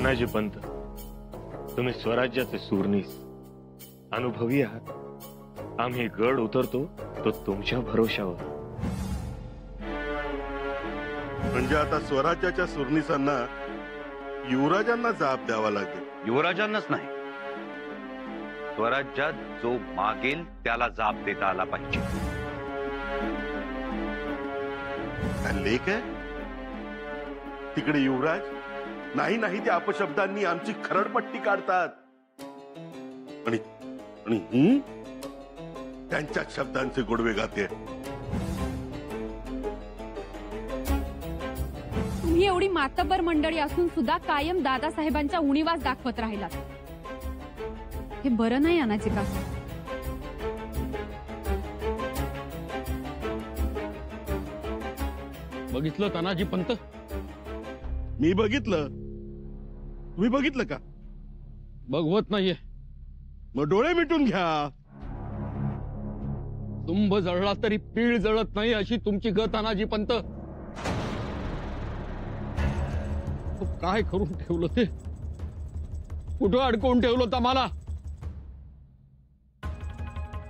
तानाजी पंत, तुम्ही स्वराज्याचे सूरनीस अनुभवी आहात. आम्ही गड उतरतो तो तुमच्या भरोशावर. म्हणजे आता स्वराज्याच्या सुरनीसांना युवराजांना जाब द्यावा लागेल. युवराजांनाच नाही, स्वराज्यात जो मागेल त्याला जाब देता आला पाहिजे. लेख आहे तिकडे युवराज नाही नाही त्या अपशब्दांनी आमची खरडपट्टी काढतात आणि त्यांच्या शब्दांचे गोडवे गाते. तुम्ही एवढी मातब्बर मंडळी असून सुद्धा कायम दादासाहेबांच्या उणीवास दाखवत राहिलात. हे बरं नाही अनाजी का? बघितलं तानाजी पंत? मी बघितलं. तुम्ही बघितलं का? बघवत नाहीये. मग डोळे मिटून घ्या. तुंब जळला तरी पीळ जळत नाही अशी तुमची गत तानाजी पंत. तू काय करून ठेवलं ते? कुठं अडकवून ठेवलं आम्हाला?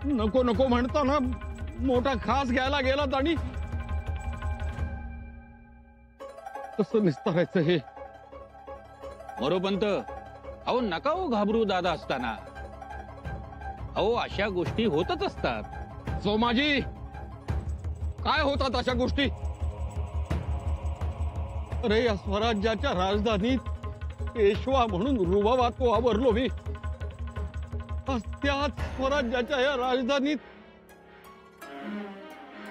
नको नको म्हणताना मोठा खास घ्यायला गेलात आणि कसं निस्तारायचं हे? मोरोपंत, अहो नका हो घाबरू दादा असताना. अहो अशा गोष्टी होतच असतात. सोमाजी, काय होतात अशा गोष्टी? अरे या स्वराज्याच्या राजधानीत पेशवा म्हणून रुबाबात वावरलो मी. त्याच स्वराज्याच्या या राजधानीत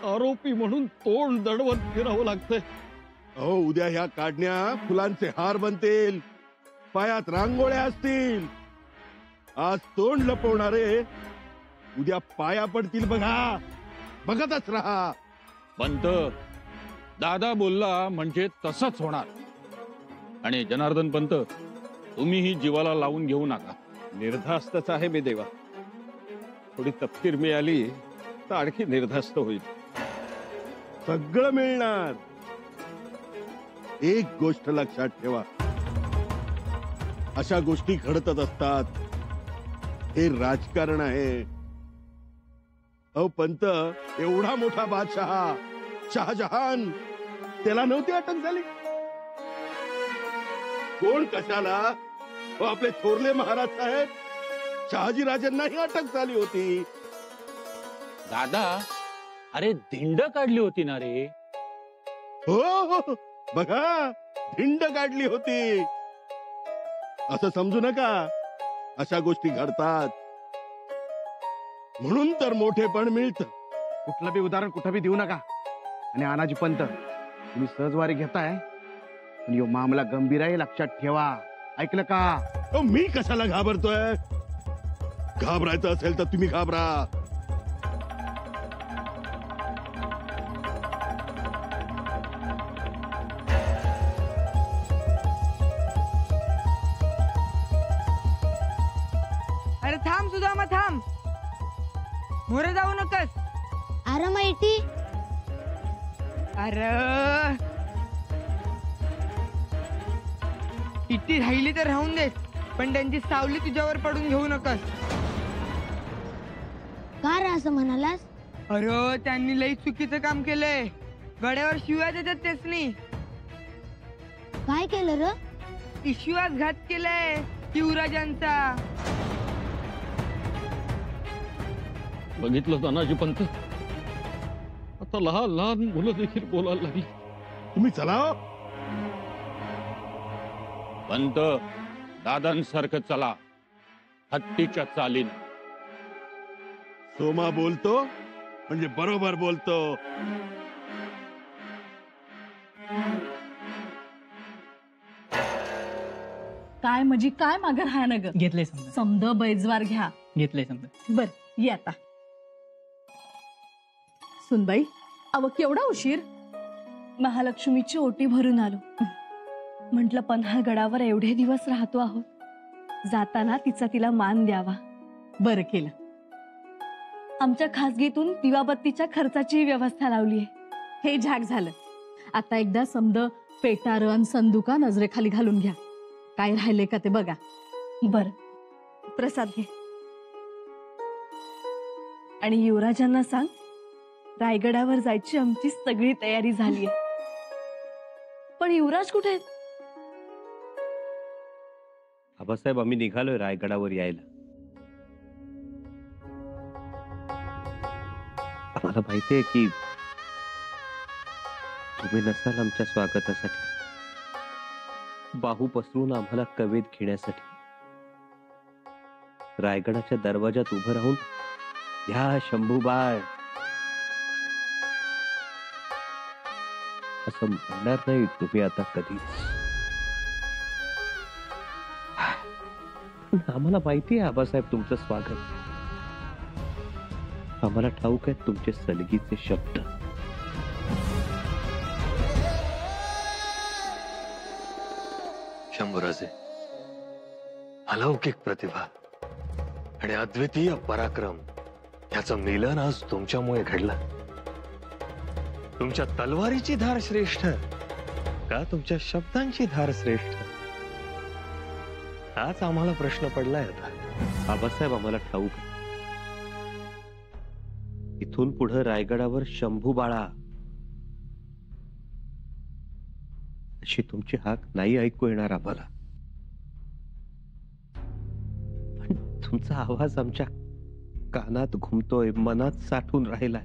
आरोपी म्हणून तोंड दडवत फिरावं लागतंय. अहो उद्या ह्या काढण्या फुलांचे हार बनतील, पायात रांगोळ्या असतील. आज तोंड लपवणारे उद्या पाया पडतील. बघा, बघतच राहा. पंत, दादा बोलला म्हणजे तसंच होणार. आणि जनार्दन पंत, तुम्हीही जीवाला लावून घेऊ नका. निर्धास्तच आहे मी देवा. थोडी तपकीर मिळाली तर आणखी निर्धास्त होईल. सगळं मिळणार. एक गोष्ट लक्षात ठेवा, अशा गोष्टी घडतच असतात. हे राजकारण आहे. अहो पंत, एवढा मोठा बादशहा शहाजहान, त्याला नव्हती अटक झाली? कोण कशाला? आपले थोरले महाराज साहेब शहाजी राजांनाही अटक झाली होती. दादा, अरे धिंड काढली होती ना रे? हो, बघा, धिंड काढली होती. असं समजू नका. अशा गोष्टी घडतात म्हणून तर मोठेपण मिळतं. कुठलं बी उदाहरण कुठं बी देऊ नका. आणि अनाजी पंत, तुम्ही सहजवारी घेताय पण यो मामला गंभीर आहे, लक्षात ठेवा. ऐकलं का? मी कशाला घाबरतोय? घाबरायचं असेल तर तुम्ही घाबरा. अरे थांब सुदामा, थांब. मोरे जाऊ नकस. अरे माहिती, अरे इट्टी राहिली तर राहून देत, पण त्यांची सावली तुझ्यावर पडून घेऊ नकस. का रे असं म्हणालास? अरे त्यांनी लई चुकीचं काम केलंय. गड्यावर शिव्या देतात त्यासनी. काय केलं र? विश्वासघात केलाय युवराजांचा. बघितलं तानाजी पंत? आता लहान लहान मुलं देखील बोलायला लागली. तुम्ही चला. पंत, दादांसारखं चला, हत्तीच्या चालीन. सोमा बोलतो म्हणजे बरोबर बोलतो. काय म्हणजे काय मागं राहणं ग? घेतले समद बैजवार घ्या. घेतले समजा. बर, ये आता. सुनबाई, अव केवढा उशीर? महालक्ष्मीची ओटी भरून आलो. म्हटलं पन्हाळगडावर एवढे दिवस राहतो आहोत, जाताना तिचा तिला मान द्यावा. बरं केलं. आमच्या खासगीतून दिवाबत्तीच्या खर्चाची व्यवस्था लावली आहे. हे झाक झालं. आता एकदा समद पेटारण संदुका नजरेखाली घालून घ्या. काय राहिले का ते बघा. बर, प्रसाद घे. आणि युवराजांना सांग, रायगडावर जायची आमची सगळी तयारी झालीये. पण युवराज कुठे आहेत? आबासाहेब, आम्ही निघालोय रायगडावर यायला. आम्हाला माहितीये की तुम्ही नसाल आमच्या स्वागतासाठी, बाहू पसरून आम्हाला कवेत घेण्यासाठी. रायगडाच्या दरवाजात उभं राहून ह्या शंभूबाळ असं म्हणणार नाही तुम्ही आता कधीच. आम्हाला माहिती आहे आबासाहेब तुमचं स्वागत. आम्हाला ठाऊक आहेत तुमचे सलगीचे शब्द. शंभूराजे, अलौकिक प्रतिभा आणि अद्वितीय पराक्रम याचं मिलन आज तुमच्यामुळे घडलं. तुमच्या तलवारीची धार श्रेष्ठ का तुमच्या शब्दांची धार श्रेष्ठ, हाच आम्हाला प्रश्न पडलाय आता. आबासाहेब, आम्हाला ठाऊक आहे. इथून पुढे रायगडावर शंभू बाळा अशी तुमची हाक नाही ऐकू येणार आम्हाला. पण तुमचा आवाज आमच्या कानात घुमतोय, मनात साठून राहिलाय.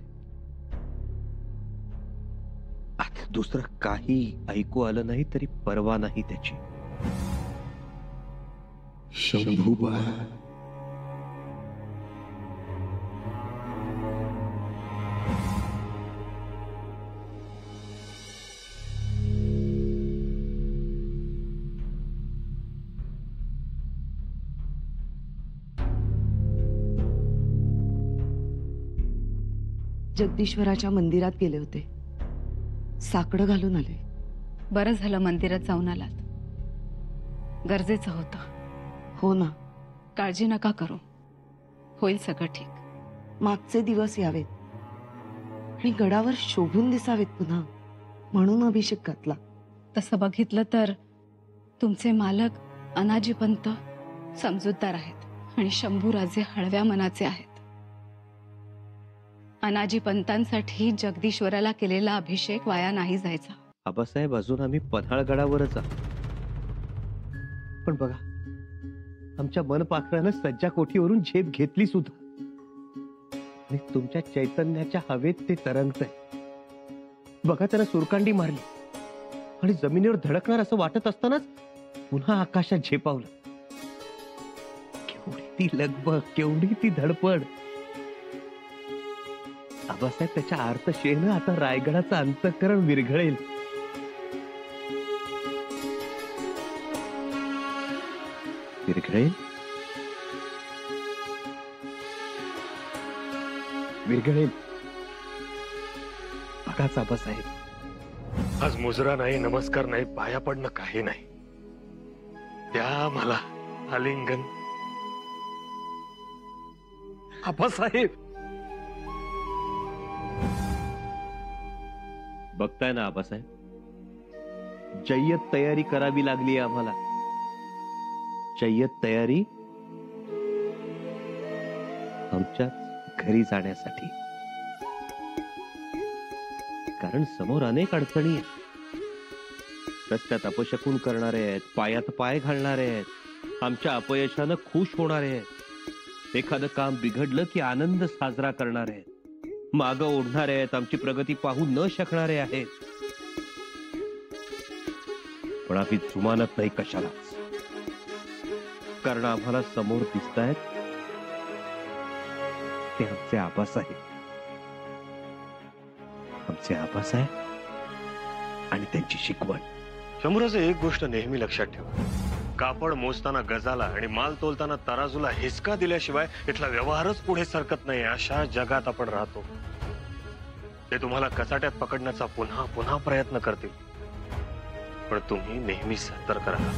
आता दुसरं काही ऐकू आलं नाही तरी परवा नाही त्याची. शंभूबाळ, जगदीश्वराच्या मंदिरात गेले होते. साकडं घालून आले. बरं झालं मंदिरात जाऊन आलात. गरजेचं होतं. हो ना. काळजी नका करू, होईल सगळं ठीक. मागचे दिवस यावेत आणि गडावर शोभून दिसावेत पुन्हा, म्हणून अभिषेक घातला. तसं बघितलं तर तुमचे मालक अनाजी पंत समजूतदार आहेत आणि शंभूराजे हळव्या मनाचे आहेत. अनाजी पंतांसाठी जगदीश्वराला केलेला अभिषेक वाया नाही जायचा. आबासाहेब, अजून आम्ही पन्हाळगडावरच आहोत. पण बघा, आमच्या मनपाखरानं सज्जा कोठीवरून झेप घेतली सुद्धा आणि तुमच्या चैतन्याच्या हवेत ते तरंगतंय. बघा, त्याला सुरकांडी मारली आणि जमिनीवर धडकणार असं वाटत असतानाच पुन्हा आकाशात झेपावलं. केवढी ती लगबग, केवढी ती धडपड. आबासाहेब, त्याच्या आर्तशेनं आता रायगडाचं अंतःकरण विरघळेल. विरघळेल, विरघळेल. बघाच आबासाहेब, आज मुजरा नाही, नमस्कार नाही, पाया पडणं काही नाही. त्या मला आलिंगन. आबासाहेब, बघताय ना आबासाहेब, जय्यत तयारी करावी लागली आम्हाला. जय्यत तयारी आमच्या घरी जाण्यासाठी. कारण समोर अनेक अडचणी आहेत. रस्त्यात अपशकुन करणारे आहेत, पायात पाय घालणारे आहेत, आमच्या अपयशानं खुश होणारे आहेत, एखादं काम बिघडलं की आनंद साजरा करणारे आहेत, मागं ओढणारे आहेत, आमची प्रगती पाहू न शकणारे आहेत. पण आम्ही जुमानत नाही कशालाच. कारण आम्हाला समोर दिसतायत ते आमचे आबासाहेब. आमचे आबासाहेब आणि त्यांची शिकवण. शंभूराजे, एक गोष्ट नेहमी लक्षात ठेवा. कापड मोजताना गजाला आणि माल तोलताना तराजूला हिसका दिल्याशिवाय इथला व्यवहारच पुढे सरकत नाही. अशा जगात आपण राहतो. ते तुम्हाला कचाट्यात पकडण्याचा पुन्हा पुन्हा प्रयत्न करतील, पण तुम्ही नेहमी सतर्क राहा.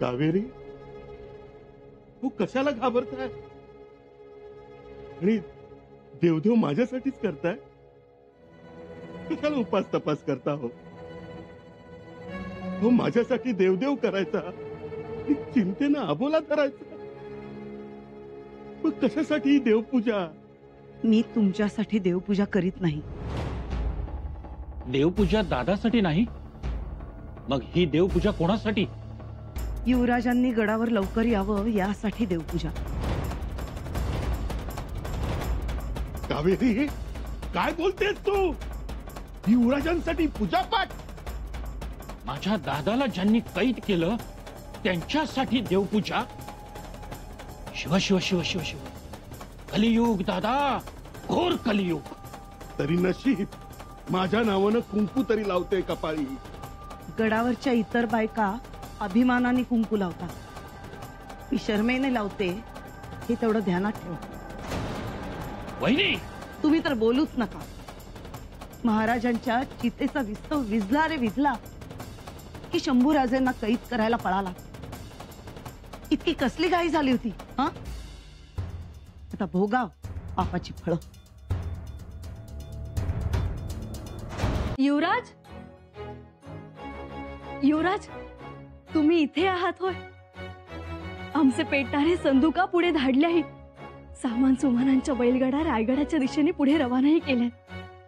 कावेरी, हो कशाला घाबरताय? आणि देवदेव माझ्यासाठीच करताय? कशाला उपास तपास करता हो? हो माझ्यासाठी देवदेव करायचा, चिंतेनं अबोला धरायचा. मग कशासाठी ही देवपूजा? मी तुमच्यासाठी देवपूजा करीत नाही. देवपूजा दादासाठी नाही, मग ही देवपूजा कोणासाठी? युवराजांनी गडावर लवकर यावं यासाठी देवपूजा. कावेरी, काय बोलतेस तू? युवराजांसाठी पूजापाठ? माझ्या दादाला ज्यांनी कैद केलं त्यांच्यासाठी देवपूजा? शिव शिव शिव शिव शिव, कलियुग दादा, घोर कलियुग. तरी नशीब माझ्या नावानं कुंकू तरी लावते कपाळी. गडावरच्या इतर बायका अभिमानाने कुंकू लावतात, मी शर्मेने लावते, हे तेवढं ध्यानात ठेवा. वहिनी, तुम्ही तर बोलूच नका. महाराजांच्या चितेचा विस्तव विझला रे विझला की शंभूराजेंना कैद करायला पळाला. इतकी कसली घाई झाली होती हा? आता भोगाव पापाची फळं. युवराज, युवराज, तुम्ही इथे आहात होय? आमचे पेटणारे संदुका पुढे धाडल्याही, सामान सुमानांच्या बैलगाडा रायगडाच्या दिशेने पुढे रवानाही केल्या.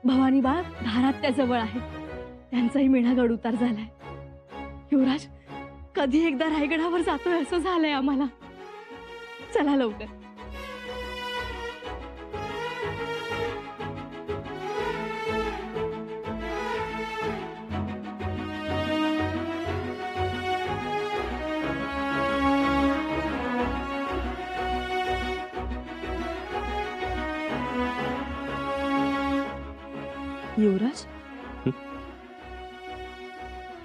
भवानीबाग धारात त्या जवळ आहेत, त्यांचाही मेढा उतार झालाय. युवराज, कधी एकदा रायगडावर जातोय असं झालंय आम्हाला. चला लवकर. युवराज,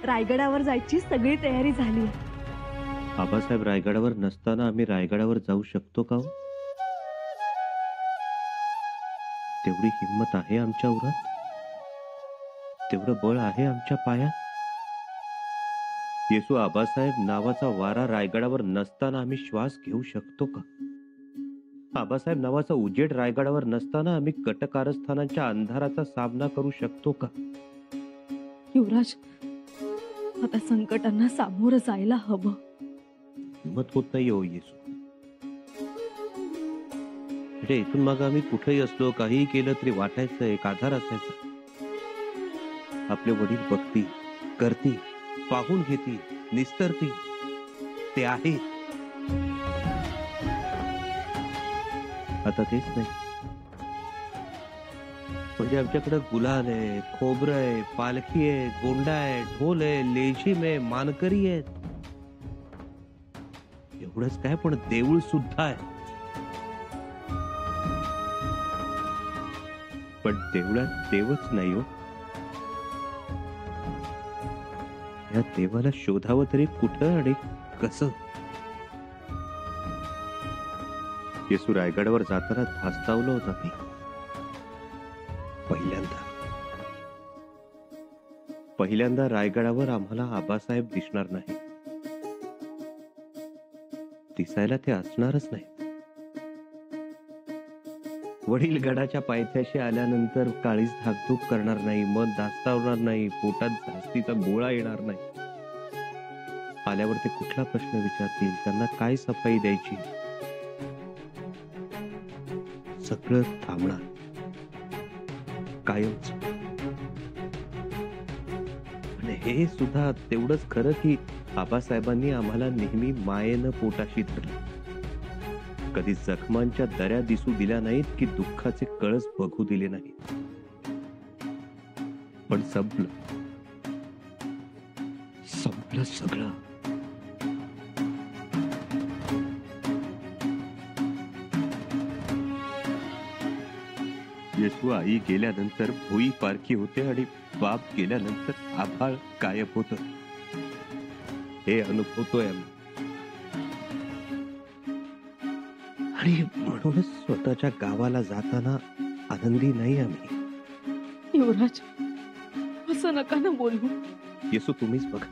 रायगडावर जायची सगळी तयारी झाली. आबासाहेब रायगडावर नसताना आम्ही रायगडावर जाऊ शकतो का? तेवढी हिंमत आहे आमच्या उरात? तेवढं बळ आहे आमच्या पायात? येसू आबासाहेब नावाचा वारा रायगडावर नसताना आम्ही श्वास घेऊ शकतो का? आबासाहेब नावाचा उजेड रायगडावर नसताना आम्ही कटकारस्थानांच्या अंधाराचा सामना करू शकतो का? युवराज, आता संकटांना सामोरं जायला हवं. हिंमत होत नाही हो येसू. म्हणजे इथून माग आम्ही कुठेही असलो, काहीही केलं तरी वाटायचं एक आधार असायचा. आपले वडील बघती, करती, पाहून घेती, निस्तरती, ते आहे. आता तेच नाही. म्हणजे आमच्याकडे गुलाल आहे, खोबरं आहे, पालखी आहे, गोंडा आहे, ढोल आहे, लेझीम आहे, मानकरी आहेत. एवढंच काय, पण देऊळ सुद्धा आहे. पण देवळात देवच नाही हो. या देवाला शोधावं तरी कुठं आणि कसं? येसू रायगडावर जाताना धास्तावलं होतं मी पहिल्यांदा रायगडावर आम्हाला आबासाहेब दिसणार नाही. दिसायला ते असणारच नाही. वडील गडाच्या पायथ्याशी आल्यानंतर काळीच धाकधूक करणार नाही, मन दास्तावणार नाही, पोटात जास्तीचा गोळा येणार नाही. आल्यावर ते कुठला प्रश्न विचारतील, त्यांना काय सफाई द्यायची, सगळं थांबणार कायमच. आणि हे सुद्धा तेवढंच खरं की आबासाहेबांनी आम्हाला नेहमी मायेनं पोटाशी धरलं. कधी जखमांच्या दऱ्या दिसू दिल्या नाहीत की दुःखाचे कळस बघू दिले नाहीत. पण संपलं सगळं. येसू आई गेल्यानंतर भुई पारखी होते आणि बाप गेल्यानंतर आभाळ गायब होत. हे अनुभवतोय आम्ही. आणि म्हणूनच स्वतःच्या गावाला जाताना आनंदी नाही आम्ही. युवराज, असं नका ना बोलू. येसू तुम्हीच बघा,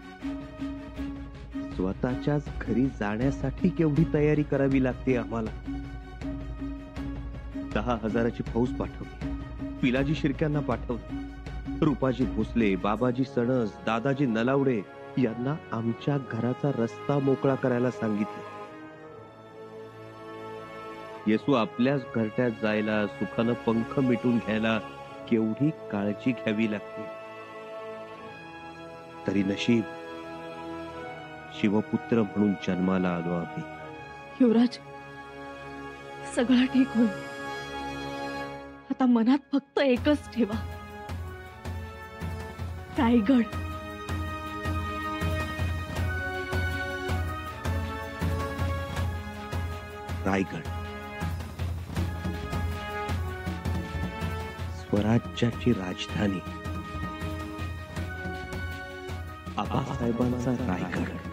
स्वतःच्याच घरी जाण्यासाठी केवढी तयारी करावी लागते आम्हाला. 10,000ची फौज पाठवली, पिलाजी शिर्क्यांना पाठवली, रूपाजी भोसले, बाबाजी सणस, दादाजी नलावडे यांना आमच्या घराचा रस्ता मोकळा करायला सांगितले. येसू आपल्याच घरट्यात जायला, सुखानं पंख मिटून घ्यायला केवढी काळजी घ्यावी लागते. तरी नशीब शिवपुत्र म्हणून जन्माला आलो आम्ही. युवराज, सगळं ठीक होईल. आता मनात फक्त एकच ठेवा, रायगड. रायगड स्वराज्याची राजधानी, आबासाहेबांचा रायगड.